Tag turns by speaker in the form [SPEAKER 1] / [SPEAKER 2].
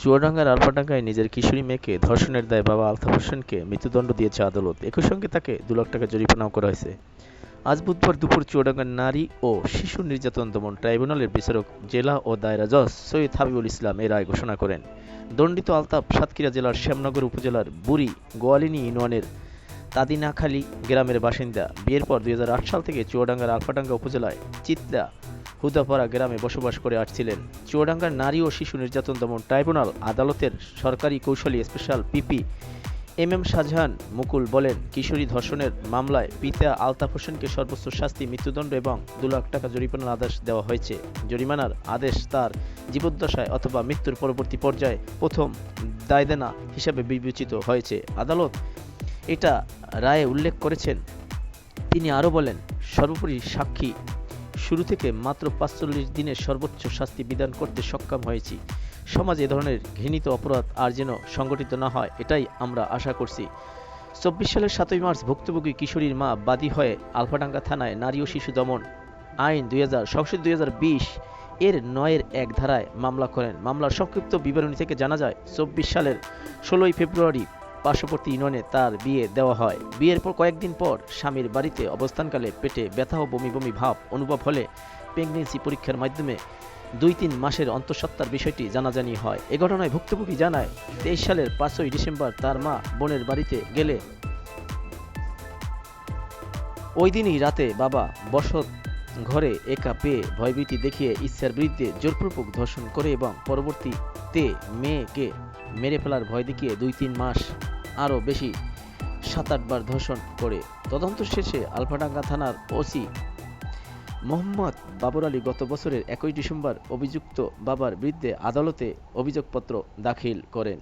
[SPEAKER 1] চুয়াডাঙ্গার আলফাডাঙ্গায় নিজের কিশোরী মেয়েকে ধর্ষণের দায়ে বাবা আলতাফ হোসেনকে মৃত্যুদণ্ড দিয়েছে আদালত। একই সঙ্গে তাকে 2 লাখ টাকা জরিমানাও করা হয়েছে। আজ বুধবার দুপুর চুয়াডাঙ্গার নারী ও শিশু নির্যাতন দমন ট্রাইব্যুনালের বিচারক জেলা ও দায়রা জজ সৈয়দ হাবিবুল ইসলাম এ রায় ঘোষণা করেন। দণ্ডিত আলতাফ সাতক্ষীরা জেলার শ্যামনগর উপজেলার বুড়ি গোয়ালিনী ইউনিয়নের তাদিনাখালী গ্রামের বাসিন্দা। বিয়ের পর 2008 সাল থেকে চুয়াডাঙ্গার আলফাডাঙ্গা উপজেলায় চিত্রা হুদাপাড়া গ্রামে বসবাস করে আসছিলেন। চুয়াডাঙ্গার নারী ও শিশু নির্যাতন দমন ট্রাইব্যুনাল আদালতের সরকারি কৌশলী স্পেশাল পিপি এম শাহজাহান মুকুল বলেন, কিশোরী ধর্ষণের মামলায় পিতা আলতাফ হোসেনকে সর্বোচ্চ শাস্তি মৃত্যুদণ্ড এবং 2 লাখ টাকা জরিমানার আদেশ দেওয়া হয়েছে। জরিমানার আদেশ তার জীবদ্দশায় অথবা মৃত্যুর পরবর্তী পর্যায়ে প্রথম দায়দেনা হিসাবে বিবেচিত হয়েছে। আদালত এটা রায়ে উল্লেখ করেছেন। তিনি আরও বলেন, সর্বোপরি সাক্ষী শুরু থেকে মাত্র 45 দিনের সর্বোচ্চ শাস্তি বিধান করতে সক্ষম হয়েছি। সমাজে এ ধরনের ঘৃণিত অপরাধ আর যেন সংগঠিত না হয়, এটাই আমরা আশা করছি। 24 সালের 7ই মার্চ ভুক্তভোগী কিশোরীর মা বাদী হয়ে আলফাডাঙ্গা থানায় নারী ও শিশু দমন আইন 2020 এর 9-1 ধারায় মামলা করেন। মামলার সংক্ষিপ্ত বিবরণী থেকে জানা যায়, 24 সালের 16ই ফেব্রুয়ারি পার্শ্ববর্তী ইউনিয়নে তার বিয়ে দেওয়া হয়। বিয়ের পর কয়েকদিন পর স্বামীর বাড়িতে অবস্থানকালে পেটে ব্যথা ও বমি বমি ভাব অনুভব হলে প্রেগন্যান্সি পরীক্ষার মাধ্যমে 2-3 মাসের অন্তঃসত্ত্বার বিষয়টি জানাজানি হয়। এ ঘটনায় ভুক্তভোগী জানায়, 23 সালের 5ই ডিসেম্বর তার মা বোনের বাড়িতে গেলে ওই দিনই রাতে বাবা বসত ঘরে একা পেয়ে ভয়ভীতি দেখিয়ে ইচ্ছার বিরুদ্ধে জোরপূর্বক ধর্ষণ করে এবং পরবর্তীতে মেয়েকে মেরে ফেলার ভয় দেখিয়ে 2-3 মাস আরও বেশি 7-8 বার ধর্ষণ করে। তদন্ত শেষে আলফাডাঙ্গা থানার ওসি মোহাম্মদ বাবর আলী গত বছরের 21 ডিসেম্বর অভিযুক্ত বাবার বিরুদ্ধে আদালতে অভিযোগপত্র দাখিল করেন।